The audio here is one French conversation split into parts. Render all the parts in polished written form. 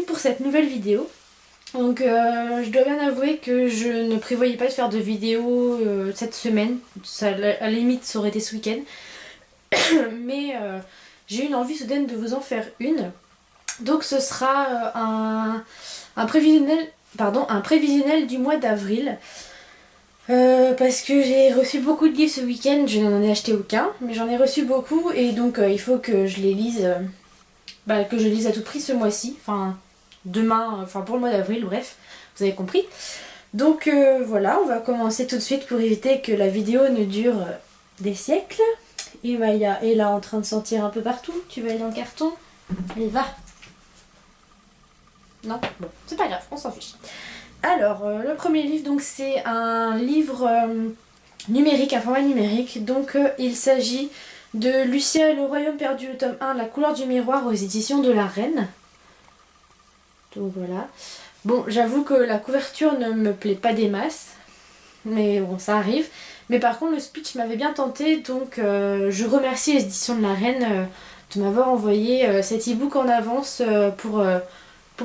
pour cette nouvelle vidéo. Donc je dois bien avouer que je ne prévoyais pas de faire de vidéo cette semaine. Ça, à la limite ça aurait été ce week-end. Mais j'ai eu une envie soudaine de vous en faire une. Donc ce sera un prévisionnel du mois d'avril. Parce que j'ai reçu beaucoup de livres ce week-end, je n'en ai acheté aucun, mais j'en ai reçu beaucoup et donc il faut que je les lise, que je lise à tout prix ce mois-ci, enfin demain, enfin pour le mois d'avril, bref, vous avez compris. Donc voilà, on va commencer tout de suite pour éviter que la vidéo ne dure des siècles. Et Maya est là en train de sentir un peu partout, tu vas aller dans le carton? Allez, va! Non? Bon, c'est pas grave, on s'en fiche. Alors, le premier livre, donc c'est un livre numérique, un format numérique. Donc, il s'agit de Lucia et le Royaume perdu, le tome 1, La couleur du miroir, aux éditions de La Reine. Donc voilà. Bon, j'avoue que la couverture ne me plaît pas des masses, mais bon, ça arrive. Mais par contre, le speech m'avait bien tenté, donc je remercie les éditions de La Reine de m'avoir envoyé cet e-book en avance pour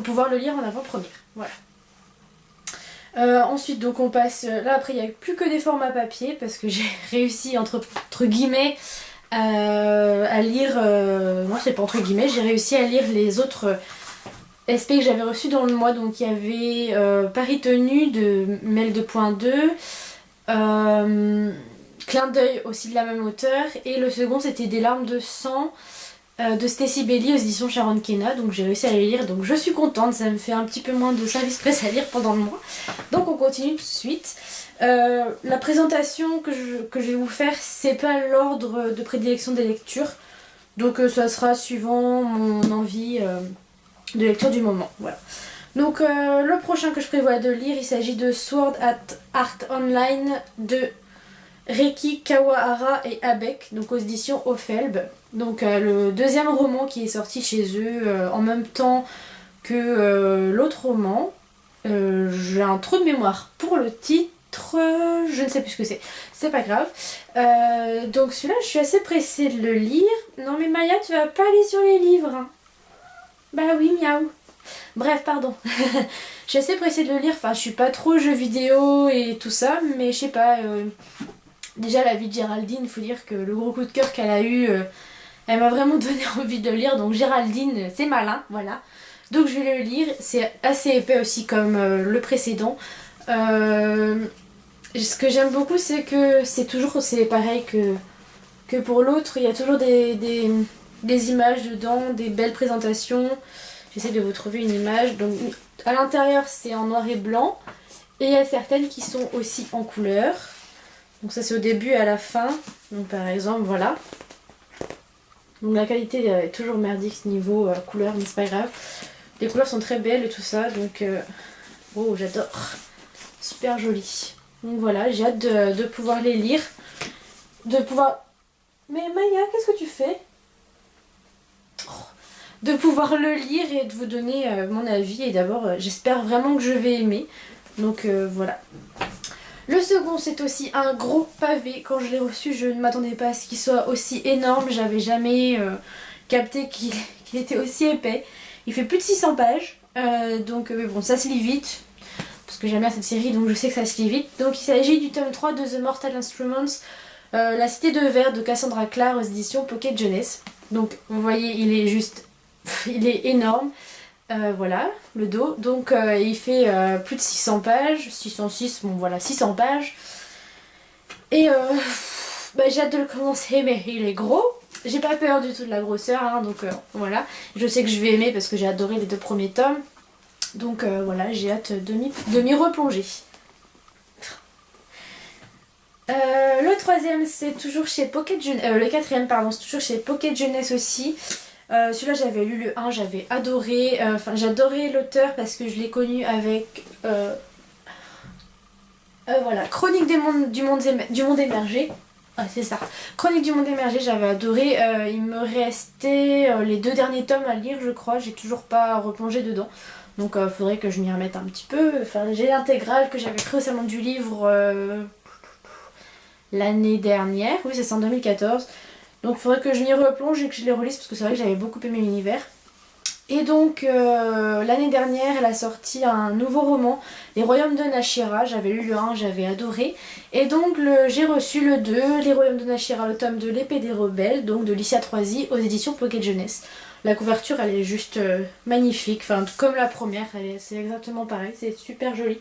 pouvoir le lire en avant-première. Voilà. Ensuite donc on passe, là après il n'y a plus que des formats papier parce que j'ai réussi entre guillemets à lire, non c'est pas entre guillemets, j'ai réussi à lire les autres SP que j'avais reçus dans le mois. Donc il y avait Paris Tenue de Mel 2.2, Clin d'œil aussi de la même auteure, et le second c'était Des larmes de sang de Stacy Bailey aux éditions Sharon Kena. Donc j'ai réussi à les lire, donc je suis contente, ça me fait un petit peu moins de service presse à lire pendant le mois. Donc on continue tout de suite. La présentation que je vais vous faire, c'est pas l'ordre de prédilection des lectures, donc ça sera suivant mon envie de lecture du moment. Voilà. Donc le prochain que je prévois de lire, il s'agit de Sword Art Online de Reiki Kawahara et Abek, donc aux éditions Ophelb. Donc le deuxième roman qui est sorti chez eux en même temps que l'autre roman. J'ai un trou de mémoire pour le titre, je ne sais plus ce que c'est pas grave. Donc celui-là je suis assez pressée de le lire. Non mais Maya, tu vas pas aller sur les livres hein. Bah oui, miaou. Bref, pardon. Je suis assez pressée de le lire, enfin je suis pas trop jeux vidéo et tout ça, mais je sais pas... Déjà la vie de Géraldine, il faut dire que le gros coup de cœur qu'elle a eu, elle m'a vraiment donné envie de le lire. Donc Géraldine, c'est malin, voilà. Donc je vais le lire, c'est assez épais aussi comme le précédent. Ce que j'aime beaucoup, c'est que c'est pareil que pour l'autre, il y a toujours des images dedans, des belles présentations. J'essaie de vous trouver une image. Donc à l'intérieur c'est en noir et blanc, et il y a certaines qui sont aussi en couleur. Donc ça c'est au début et à la fin. Donc par exemple voilà. Donc la qualité est toujours merdique niveau couleur, mais c'est pas grave. Les couleurs sont très belles et tout ça, donc oh j'adore. Super joli. Donc voilà, j'ai hâte de pouvoir les lire. De pouvoir... Mais Maya, qu'est-ce que tu fais? De pouvoir le lire et de vous donner mon avis. Et d'abord j'espère vraiment que je vais aimer. Donc voilà. Le second c'est aussi un gros pavé. Quand je l'ai reçu je ne m'attendais pas à ce qu'il soit aussi énorme. J'avais jamais capté qu'il était aussi épais. Il fait plus de 600 pages. Donc mais bon, ça se lit vite. Parce que j'aime bien cette série, donc je sais que ça se lit vite. Donc il s'agit du tome 3 de The Mortal Instruments, La Cité de Verre de Cassandra Clare aux éditions Pocket Jeunesse. Donc vous voyez, il est juste... il est énorme. Voilà, le dos. Donc il fait plus de 600 pages, 606, bon voilà, 600 pages. Et j'ai hâte de le commencer, mais il est gros. J'ai pas peur du tout de la grosseur, hein, donc voilà. Je sais que je vais aimer parce que j'ai adoré les 2 premiers tomes. Donc voilà, j'ai hâte de m'y replonger. Le troisième, c'est toujours chez Pocket Jeunesse. Le quatrième, pardon, c'est toujours chez Pocket Jeunesse aussi. Celui-là j'avais lu le 1, j'avais adoré, j'adorais l'auteur parce que je l'ai connu avec voilà, Chronique du monde émergé. Ah c'est ça, Chronique du monde émergé, j'avais adoré. Il me restait les 2 derniers tomes à lire je crois, j'ai toujours pas replongé dedans. Donc faudrait que je m'y remette un petit peu. Enfin j'ai l'intégrale que j'avais pris au salon du livre l'année dernière, oui c'est ça, en 2014. Donc il faudrait que je m'y replonge et que je les relise parce que c'est vrai que j'avais beaucoup aimé l'univers. Et donc l'année dernière elle a sorti un nouveau roman, Les Royaumes de Nashira. J'avais lu le 1, j'avais adoré. Et donc j'ai reçu le 2, Les Royaumes de Nashira, le tome de l'épée des rebelles, donc de Licia Troisi aux éditions Pocket Jeunesse. La couverture elle est juste magnifique, enfin comme la première, c'est exactement pareil, c'est super joli.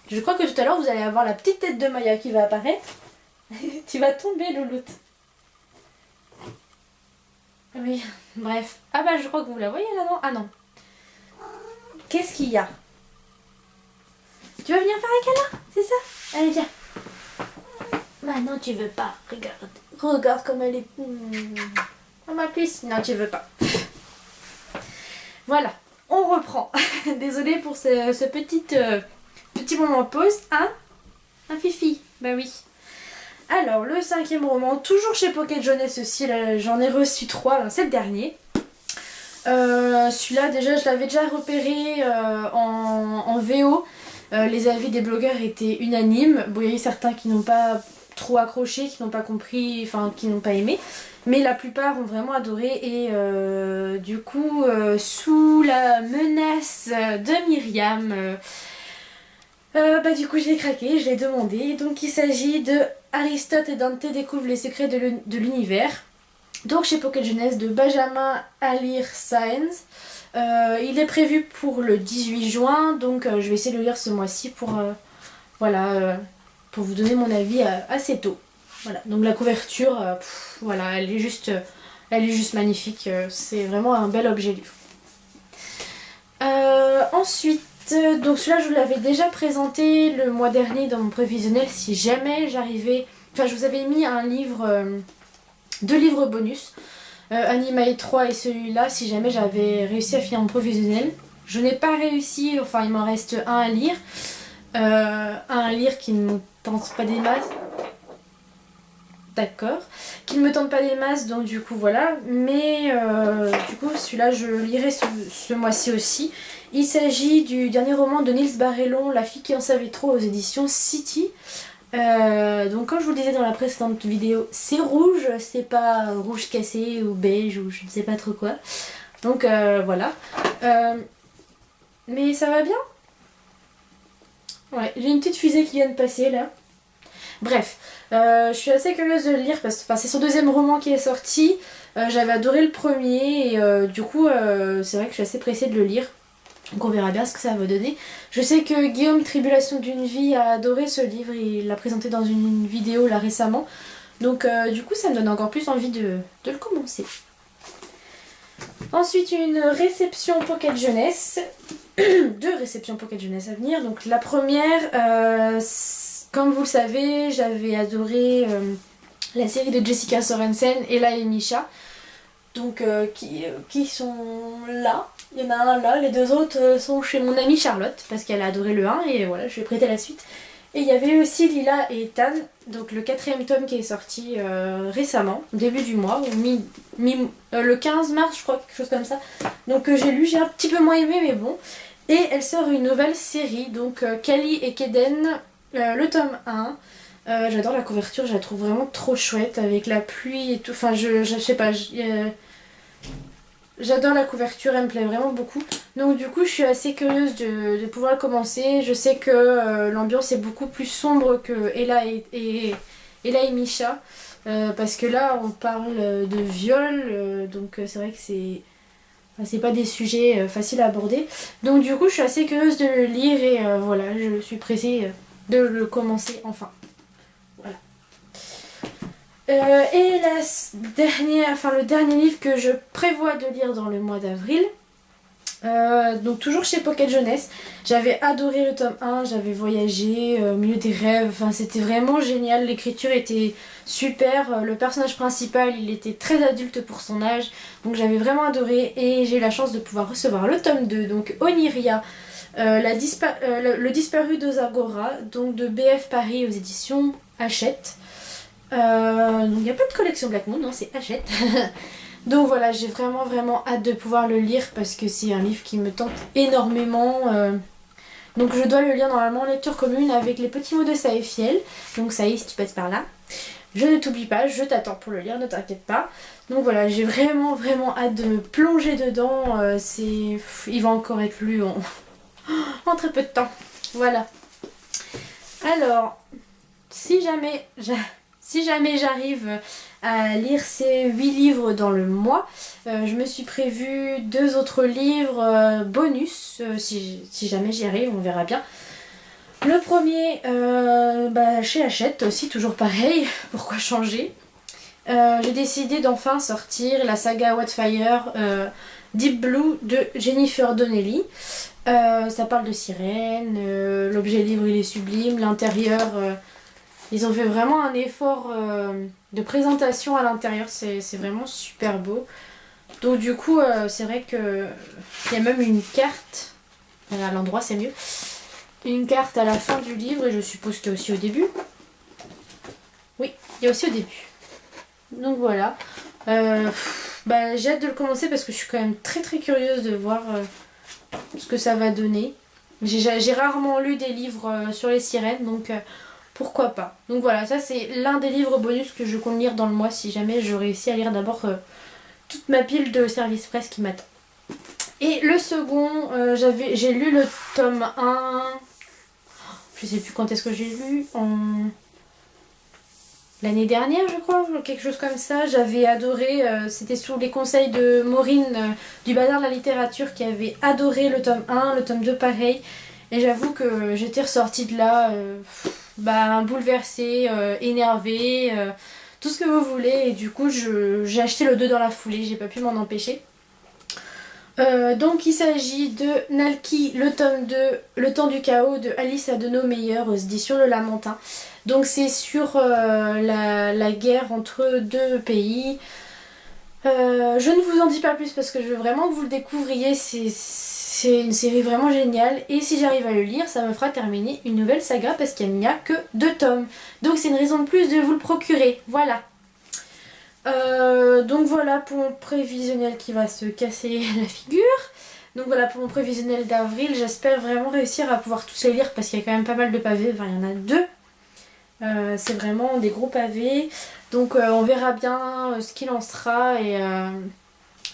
Je crois que tout à l'heure vous allez avoir la petite tête de Maya qui va apparaître. Tu vas tomber Louloute. Oui, bref. Ah bah je crois que vous la voyez là, non? Ah non. Qu'est-ce qu'il y a? Tu vas venir faire un câlin? C'est ça? Allez viens. Bah non tu veux pas, regarde. Regarde comme elle est... Oh ma puce. Non tu veux pas. Voilà, on reprend. Désolée pour ce petit moment de pause. Hein? Un fifi? Bah oui. Alors, le 5e roman, toujours chez Pocket Jeunesse aussi, j'en ai reçu 3, c'est le dernier. Celui-là, déjà, je l'avais déjà repéré en VO. Les avis des blogueurs étaient unanimes. Bon, il y a eu certains qui n'ont pas trop accroché, qui n'ont pas compris, enfin, qui n'ont pas aimé. Mais la plupart ont vraiment adoré. Et du coup, sous la menace de Myriam... du coup j'ai craqué, je l'ai demandé. Donc il s'agit de Aristote et Dante découvrent les secrets de l'univers. Donc chez Pocket Jeunesse de Benjamin Alire Sáenz. Il est prévu pour le 18 juin, donc je vais essayer de le lire ce mois-ci pour vous donner mon avis assez tôt. Voilà, donc la couverture, voilà, elle est juste magnifique. C'est vraiment un bel objet livre. Ensuite, donc celui-là je vous l'avais déjà présenté le mois dernier dans mon prévisionnel si jamais j'arrivais... Enfin je vous avais mis un livre, 2 livres bonus, Animae 3 et celui-là si jamais j'avais réussi à finir mon prévisionnel. Je n'ai pas réussi, enfin il m'en reste un à lire. Un à lire qui ne me tente pas des masses. D'accord. Qui ne me tente pas des masses donc du coup voilà. Mais du coup celui-là je le lirai ce mois-ci aussi. Il s'agit du dernier roman de Nils Barrellon, La fille qui en savait trop aux éditions City. Donc comme je vous le disais dans la précédente vidéo, c'est rouge, c'est pas rouge cassé ou beige ou je ne sais pas trop quoi. Donc voilà. Mais ça va bien? Ouais, j'ai une petite fusée qui vient de passer là. Bref, je suis assez curieuse de le lire parce que c'est son 2e roman qui est sorti. J'avais adoré le premier et du coup c'est vrai que je suis assez pressée de le lire. Donc on verra bien ce que ça va donner. Je sais que Guillaume Tribulation d'une vie a adoré ce livre, il l'a présenté dans une vidéo là récemment. Donc du coup ça me donne encore plus envie de le commencer. Ensuite une réception Pocket Jeunesse. 2 réceptions Pocket Jeunesse à venir. Donc la première, comme vous le savez, j'avais adoré la série de Jessica Sorensen, Ella et Misha. Donc qui sont là. Il y en a un là, les 2 autres sont chez mon amie Charlotte parce qu'elle a adoré le 1 et voilà, je lui ai prêté la suite. Et il y avait aussi Lila et Ethan, donc le 4e tome qui est sorti récemment, début du mois, le 15 mars je crois, quelque chose comme ça. Donc j'ai lu, j'ai un petit peu moins aimé mais bon. Et elle sort une nouvelle série, donc Kali et Keden, le tome 1. J'adore la couverture, je la trouve vraiment trop chouette avec la pluie et tout, enfin je sais pas, j'adore la couverture, elle me plaît vraiment beaucoup. Donc du coup je suis assez curieuse de pouvoir le commencer. Je sais que l'ambiance est beaucoup plus sombre que Ella et Misha. Parce que là on parle de viol, donc c'est vrai que c'est pas des sujets faciles à aborder. Donc du coup je suis assez curieuse de le lire et voilà, je suis pressée de le commencer enfin. Voilà. Et le dernier livre que je prévois de lire dans le mois d'avril, donc toujours chez Pocket Jeunesse. J'avais adoré le tome 1, j'avais voyagé au milieu des rêves, enfin, c'était vraiment génial, l'écriture était super, le personnage principal il était très adulte pour son âge, donc j'avais vraiment adoré et j'ai eu la chance de pouvoir recevoir le tome 2, donc Oniria, le disparu de Zagora, donc de BF Paris aux éditions Hachette. Donc il n'y a pas de collection Black Moon, non, c'est Hachette. Donc voilà, j'ai vraiment hâte de pouvoir le lire parce que c'est un livre qui me tente énormément. Donc je dois le lire normalement en lecture commune avec les petits mots de Saïfiel. Donc ça y est, si tu passes par là. Je ne t'oublie pas, je t'attends pour le lire, ne t'inquiète pas. Donc voilà, j'ai vraiment vraiment hâte de me plonger dedans. Il va encore être lu en très peu de temps. Voilà. Alors, si jamais j'arrive à lire ces 8 livres dans le mois, je me suis prévu 2 autres livres bonus, si jamais j'y arrive, on verra bien. Le premier, chez Hachette aussi, toujours pareil, pourquoi changer. J'ai décidé d'enfin sortir la saga Wildfire Deep Blue de Jennifer Donnelly. Ça parle de sirènes, l'objet livre il est sublime, l'intérieur, ils ont fait vraiment un effort de présentation à l'intérieur, c'est vraiment super beau. Donc du coup c'est vrai que il y a même une carte, à l'endroit c'est mieux, une carte à la fin du livre et je suppose qu'il y a aussi au début. Oui, il y a aussi au début. Donc voilà. J'ai hâte de le commencer parce que je suis quand même très très curieuse de voir ce que ça va donner. J'ai rarement lu des livres sur les sirènes, donc pourquoi pas. Donc voilà, ça c'est l'un des livres bonus que je compte lire dans le mois si jamais je réussis à lire d'abord toute ma pile de Service Presse qui m'attend. Et le second, j'ai lu le tome 1, je sais plus quand est-ce que j'ai lu, l'année dernière je crois, quelque chose comme ça. J'avais adoré, c'était sous les conseils de Maureen du Bazar de la Littérature qui avait adoré le tome 1, le tome 2 pareil. Et j'avoue que j'étais ressortie de là bouleversée, énervée, tout ce que vous voulez. Et du coup j'ai acheté le 2 dans la foulée, j'ai pas pu m'en empêcher. Donc il s'agit de Nalki, le tome 2, Le temps du chaos de Alice Adenau Meyer aux éditions Le Lamentin. Donc c'est sur la guerre entre deux pays. Je ne vous en dis pas plus parce que je veux vraiment que vous le découvriez, c'est une série vraiment géniale. Et si j'arrive à le lire, ça me fera terminer une nouvelle saga parce qu'il n'y a que 2 tomes. Donc c'est une raison de plus de vous le procurer, voilà. Donc voilà pour mon prévisionnel qui va se casser la figure. Donc voilà pour mon prévisionnel d'avril. J'espère vraiment réussir à pouvoir tous les lire parce qu'il y a quand même pas mal de pavés. Enfin il y en a 2. C'est vraiment des gros pavés. Donc on verra bien ce qu'il en sera. Et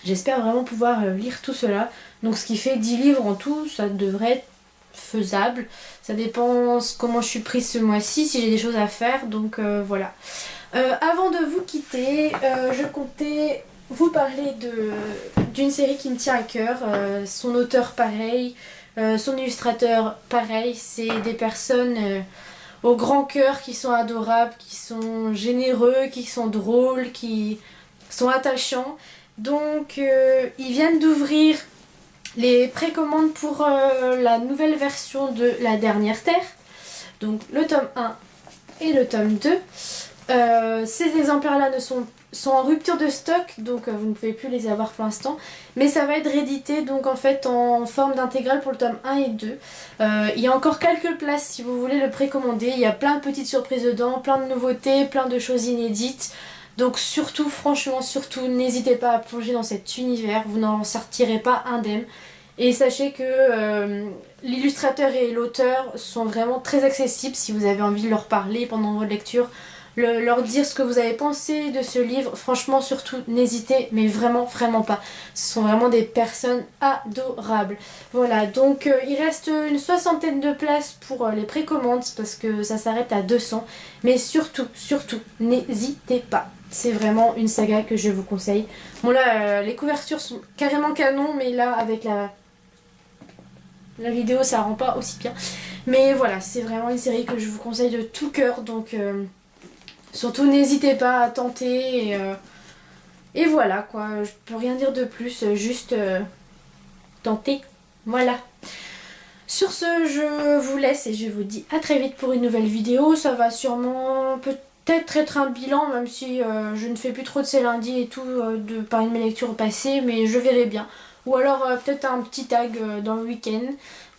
j'espère vraiment pouvoir lire tout cela. Donc ce qui fait 10 livres en tout. Ça devrait être faisable. Ça dépend comment je suis prise ce mois-ci. Si j'ai des choses à faire. Donc voilà. Avant de vous quitter, je comptais vous parler d'une série qui me tient à cœur. Son auteur pareil, son illustrateur pareil. C'est des personnes au grand cœur qui sont adorables, qui sont généreux, qui sont drôles, qui sont attachants. Donc ils viennent d'ouvrir les précommandes pour la nouvelle version de La Dernière Terre. Donc le tome 1 et le tome 2. Ces exemplaires-là sont en rupture de stock, donc vous ne pouvez plus les avoir pour l'instant. Mais ça va être réédité donc en fait en forme d'intégrale pour le tome 1 et 2. Il y a encore quelques places si vous voulez le précommander. Il y a plein de petites surprises dedans, plein de nouveautés, plein de choses inédites. Donc surtout, franchement, surtout, n'hésitez pas à plonger dans cet univers. Vous n'en sortirez pas indemne. Et sachez que l'illustrateur et l'auteur sont vraiment très accessibles si vous avez envie de leur parler pendant votre lecture. Leur dire ce que vous avez pensé de ce livre. Franchement, surtout, n'hésitez, mais vraiment, vraiment pas. Ce sont vraiment des personnes adorables. Voilà, donc il reste une 60aine de places pour les précommandes parce que ça s'arrête à 200. Mais surtout, surtout, n'hésitez pas. C'est vraiment une saga que je vous conseille. Bon là, les couvertures sont carrément canon, mais là, avec la vidéo, ça rend pas aussi bien. Mais voilà, c'est vraiment une série que je vous conseille de tout cœur, donc... surtout n'hésitez pas à tenter et voilà quoi, je peux rien dire de plus, juste tenter, voilà. Sur ce, je vous laisse et je vous dis à très vite pour une nouvelle vidéo. Ça va sûrement peut-être être un bilan, même si je ne fais plus trop de ces lundis et tout parmi mes lectures passées, mais je verrai bien. Ou alors peut-être un petit tag dans le week-end.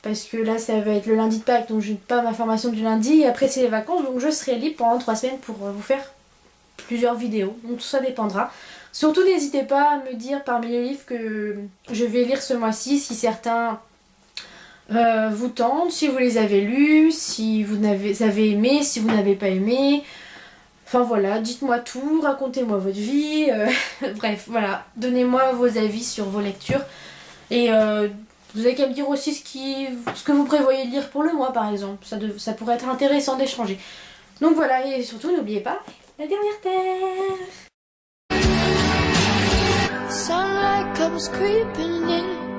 Parce que là ça va être le lundi de Pâques, donc je n'ai pas ma formation du lundi. Et après c'est les vacances, donc je serai libre pendant 3 semaines pour vous faire plusieurs vidéos. Donc tout ça dépendra. Surtout n'hésitez pas à me dire parmi les livres que je vais lire ce mois-ci, si certains vous tentent, si vous les avez lus, si vous avez aimé, si vous n'avez pas aimé. Enfin voilà, dites-moi tout, racontez-moi votre vie, bref, voilà, donnez-moi vos avis sur vos lectures. Et vous avez qu'à me dire aussi ce que vous prévoyez de lire pour le mois par exemple, ça pourrait être intéressant d'échanger. Donc voilà, et surtout n'oubliez pas, la dernière terre. Sunlight comes creeping in.